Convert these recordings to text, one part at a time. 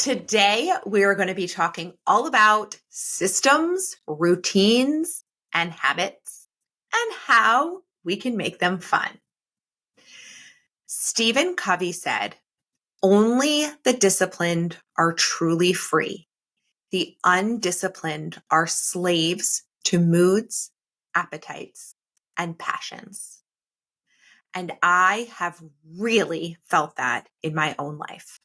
Today, we are going to be talking all about systems, routines, and habits, and how we can make them fun. Stephen Covey said, "Only the disciplined are truly free. The undisciplined are slaves to moods, appetites, and passions." And I have really felt that in my own life.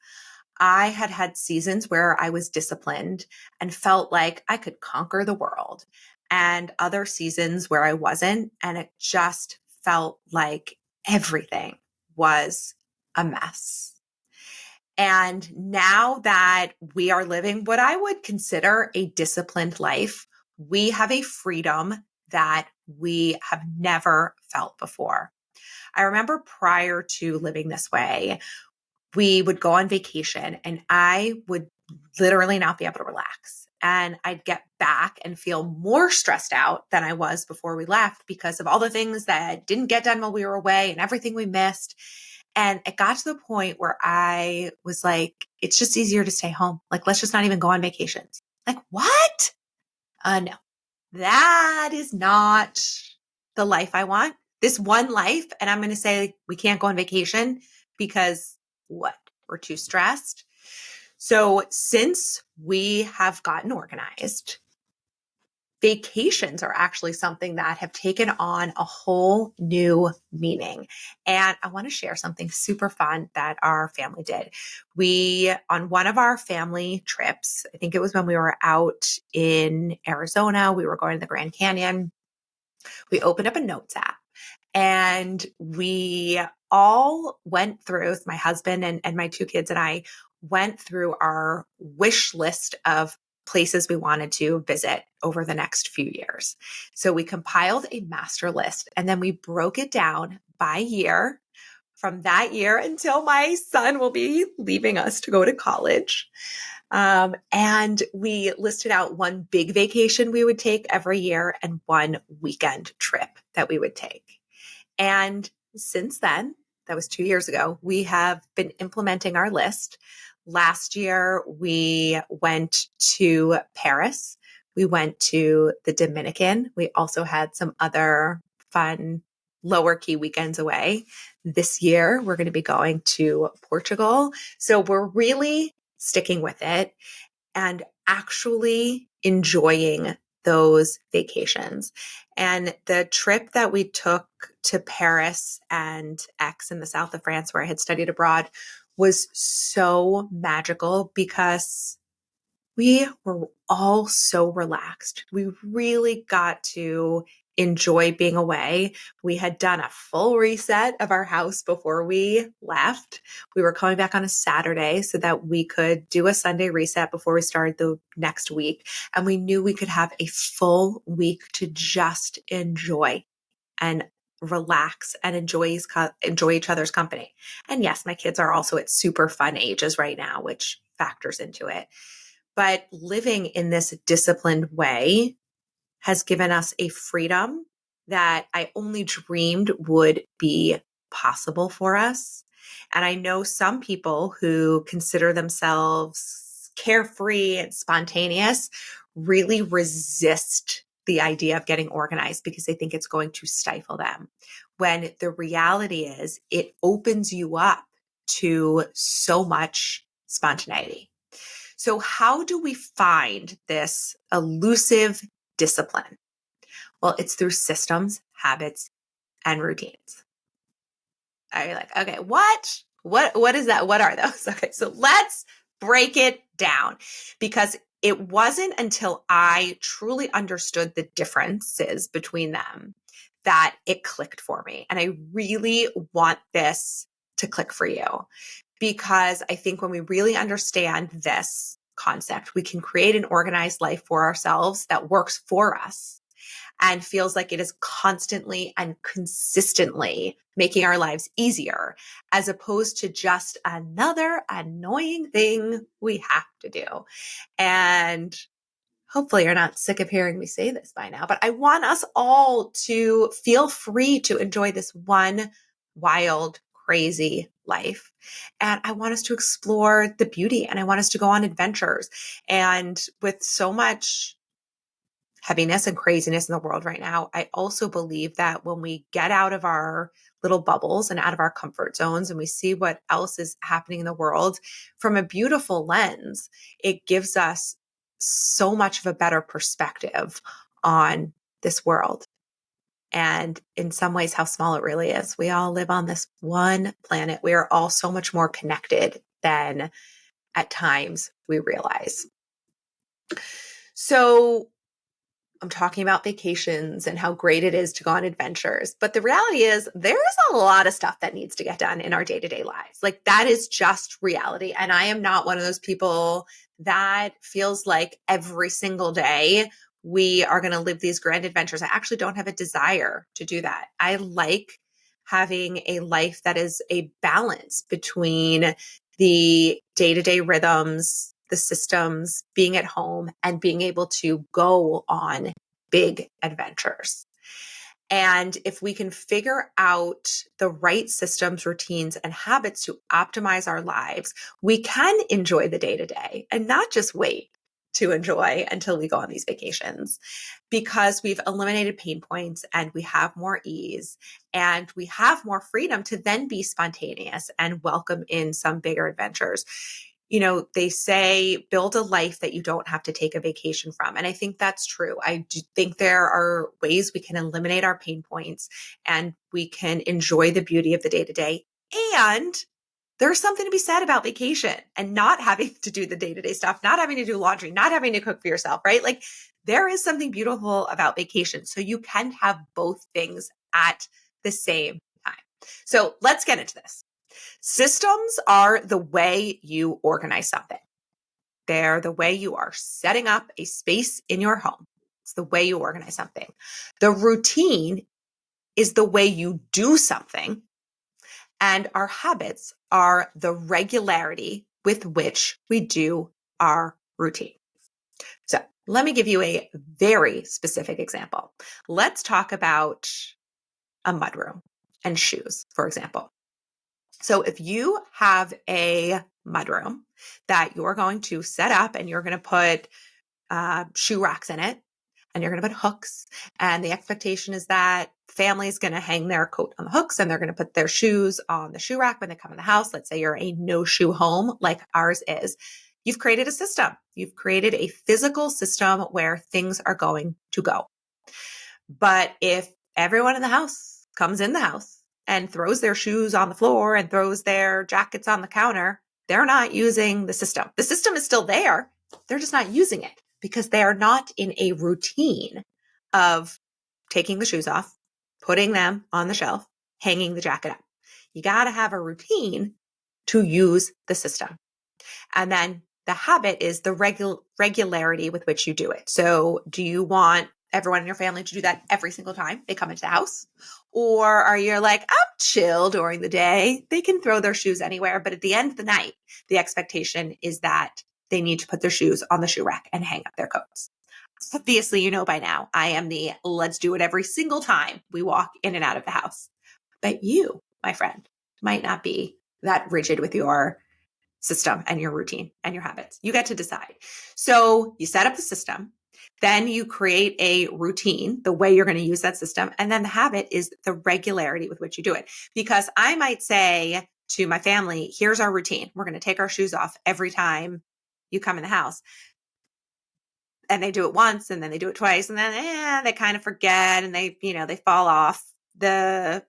I had had seasons where I was disciplined and felt like I could conquer the world, and other seasons where I wasn't. And it just felt like everything was a mess. And now that we are living what I would consider a disciplined life, we have a freedom that we have never felt before. I remember prior to living this way, we would go on vacation and I would literally not be able to relax. And I'd get back and feel more stressed out than I was before we left because of all the things that didn't get done while we were away and everything we missed. And it got to the point where I was like, it's just easier to stay home. Like, let's just not even go on vacations. Like, what? No, that is not the life I want. This one life. And I'm going to say we can't go on vacation because what? We're too stressed. So since we have gotten organized, vacations are actually something that have taken on a whole new meaning. And I want to share something super fun that our family did. On one of our family trips, I think it was when we were out in Arizona, we were going to the Grand Canyon. We opened up a notes app and we all went through, my husband and my two kids and I went through our wish list of places we wanted to visit over the next few years. So we compiled a master list and then we broke it down by year from that year until my son will be leaving us to go to college. And we listed out one big vacation we would take every year and one weekend trip that we would take. And since then, that was 2 years ago, we have been implementing our list. Last year, we went to Paris. We went to the Dominican. We also had some other fun lower key weekends away. This year, we're going to be going to Portugal. So we're really sticking with it and actually enjoying those vacations. And the trip that we took to Paris and Aix in the south of France, where I had studied abroad, was so magical because we were all so relaxed. We really got to enjoy being away. We had done a full reset of our house before we left. We were coming back on a Saturday so that we could do a Sunday reset before we started the next week. And we knew we could have a full week to just enjoy and relax and enjoy each other's company. And yes, my kids are also at super fun ages right now, which factors into it. But living in this disciplined way has given us a freedom that I only dreamed would be possible for us. And I know some people who consider themselves carefree and spontaneous really resist the idea of getting organized because they think it's going to stifle them. When the reality is, it opens you up to so much spontaneity. So how do we find this elusive discipline? Well, it's through systems, habits, and routines. You're like, okay, what? What is that? What are those? Okay, so let's break it down because it wasn't until I truly understood the differences between them that it clicked for me. And I really want this to click for you because I think when we really understand this concept, we can create an organized life for ourselves that works for us and feels like it is constantly and consistently making our lives easier, as opposed to just another annoying thing we have to do. And hopefully you're not sick of hearing me say this by now, but I want us all to feel free to enjoy this one wild, crazy life. And I want us to explore the beauty, and I want us to go on adventures. And with so much heaviness and craziness in the world right now, I also believe that when we get out of our little bubbles and out of our comfort zones and we see what else is happening in the world from a beautiful lens, it gives us so much of a better perspective on this world. And in some ways, how small it really is. We all live on this one planet. We are all so much more connected than at times we realize. So I'm talking about vacations and how great it is to go on adventures. But the reality is, there is a lot of stuff that needs to get done in our day-to-day lives. Like, that is just reality. And I am not one of those people that feels like every single day we are going to live these grand adventures. I actually don't have a desire to do that. I like having a life that is a balance between the day-to-day rhythms, the systems, being at home, and being able to go on big adventures. And if we can figure out the right systems, routines, and habits to optimize our lives, we can enjoy the day to day and not just wait to enjoy until we go on these vacations, because we've eliminated pain points and we have more ease and we have more freedom to then be spontaneous and welcome in some bigger adventures. You know, they say build a life that you don't have to take a vacation from. And I think that's true. I do think there are ways we can eliminate our pain points and we can enjoy the beauty of the day to day. And there's something to be said about vacation and not having to do the day-to-day stuff, not having to do laundry, not having to cook for yourself, right? Like, there is something beautiful about vacation. So you can have both things at the same time. So let's get into this. Systems are the way you organize something. They're the way you are setting up a space in your home. It's the way you organize something. The routine is the way you do something. And our habits are the regularity with which we do our routine. So let me give you a very specific example. Let's talk about a mudroom and shoes, for example. So if you have a mudroom that you're going to set up and you're going to put shoe racks in it, and you're going to put hooks, and the expectation is that family is going to hang their coat on the hooks and they're going to put their shoes on the shoe rack when they come in the house. Let's say you're a no shoe home like ours is. You've created a system. You've created a physical system where things are going to go. But if everyone in the house comes in the house and throws their shoes on the floor and throws their jackets on the counter, they're not using the system. The system is still there. They're just not using it because they are not in a routine of taking the shoes off, putting them on the shelf, hanging the jacket up. You got to have a routine to use the system. And then the habit is the regularity with which you do it. So do you want everyone in your family to do that every single time they come into the house? Or are you like, I'm chill during the day. They can throw their shoes anywhere. But at the end of the night, the expectation is that they need to put their shoes on the shoe rack and hang up their coats. Obviously, you know by now, I am the let's do it every single time we walk in and out of the house. But you, my friend, might not be that rigid with your system and your routine and your habits. You get to decide. So you set up the system, then you create a routine, the way you're going to use that system. And then the habit is the regularity with which you do it. Because I might say to my family, here's our routine. We're going to take our shoes off every time you come in the house. And they do it once and then they do it twice and then they kind of forget and they fall off that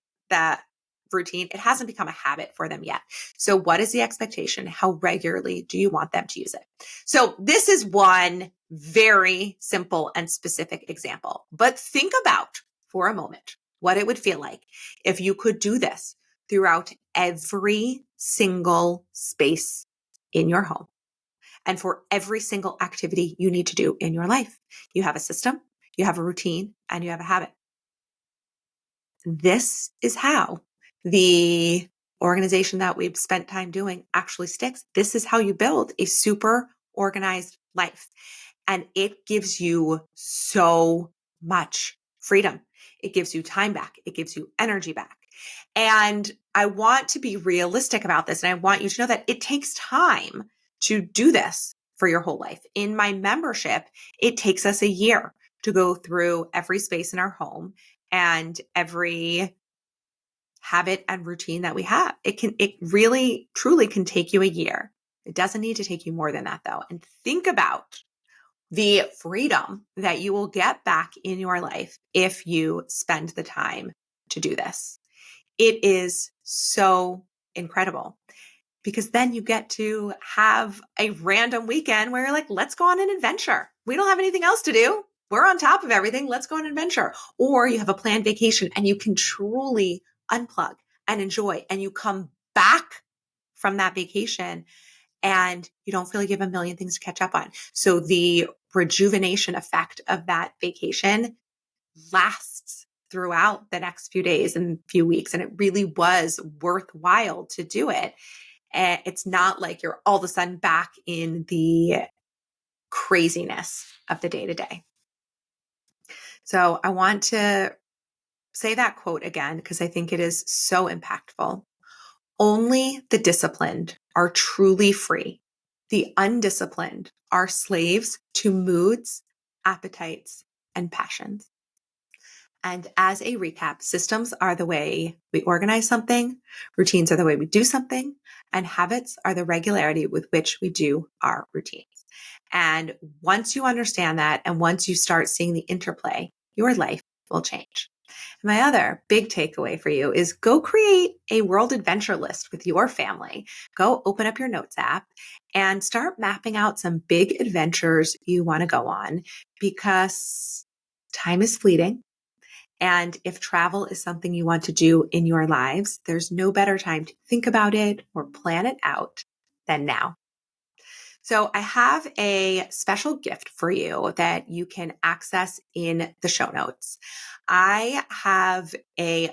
routine. It hasn't become a habit for them yet. So what is the expectation? How regularly do you want them to use it? So this is one very simple and specific example, but think about for a moment what it would feel like if you could do this throughout every single space in your home. And for every single activity you need to do in your life, you have a system, you have a routine, and you have a habit. This is how the organization that we've spent time doing actually sticks. This is how you build a super organized life. And it gives you so much freedom. It gives you time back. It gives you energy back. And I want to be realistic about this. And I want you to know that it takes time to do this for your whole life. In my membership, it takes us a year to go through every space in our home and every habit and routine that we have. It really, truly can take you a year. It doesn't need to take you more than that though. And think about the freedom that you will get back in your life if you spend the time to do this. It is so incredible because then you get to have a random weekend where you're like, let's go on an adventure. We don't have anything else to do. We're on top of everything. Let's go on an adventure. Or you have a planned vacation and you can truly unplug and enjoy, and you come back from that vacation and you don't feel like you have a million things to catch up on. So the rejuvenation effect of that vacation lasts throughout the next few days and few weeks. And it really was worthwhile to do it. And it's not like you're all of a sudden back in the craziness of the day to day. So I want to say that quote again, because I think it is so impactful. Only the disciplined are truly free. The undisciplined are slaves to moods, appetites, and passions. And as a recap, systems are the way we organize something, routines are the way we do something, and habits are the regularity with which we do our routines. And once you understand that, and once you start seeing the interplay, your life will change. My other big takeaway for you is go create a world adventure list with your family. Go open up your notes app and start mapping out some big adventures you want to go on, because time is fleeting. And if travel is something you want to do in your lives, there's no better time to think about it or plan it out than now. So I have a special gift for you that you can access in the show notes. I have a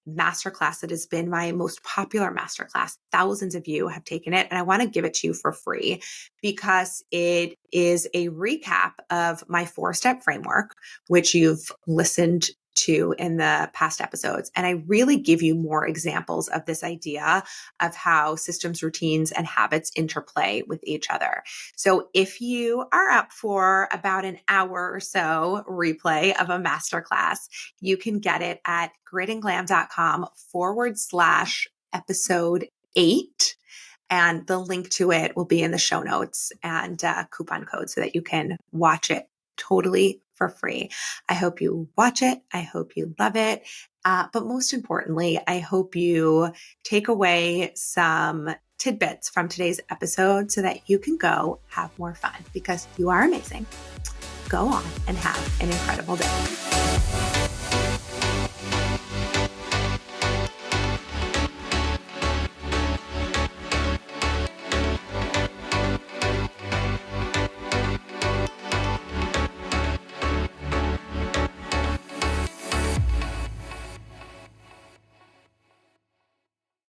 masterclass that has been my most popular masterclass. Thousands of you have taken it, and I want to give it to you for free because it is a recap of my 4-step framework, which you've listened to in the past episodes. And I really give you more examples of this idea of how systems, routines, and habits interplay with each other. So if you are up for about an hour or so replay of a masterclass, you can get it at gritandglam.com/episode 8. And the link to it will be in the show notes and coupon code so that you can watch it totally for free. I hope you watch it. I hope you love it. But most importantly, I hope you take away some tidbits from today's episode so that you can go have more fun, because you are amazing. Go on and have an incredible day.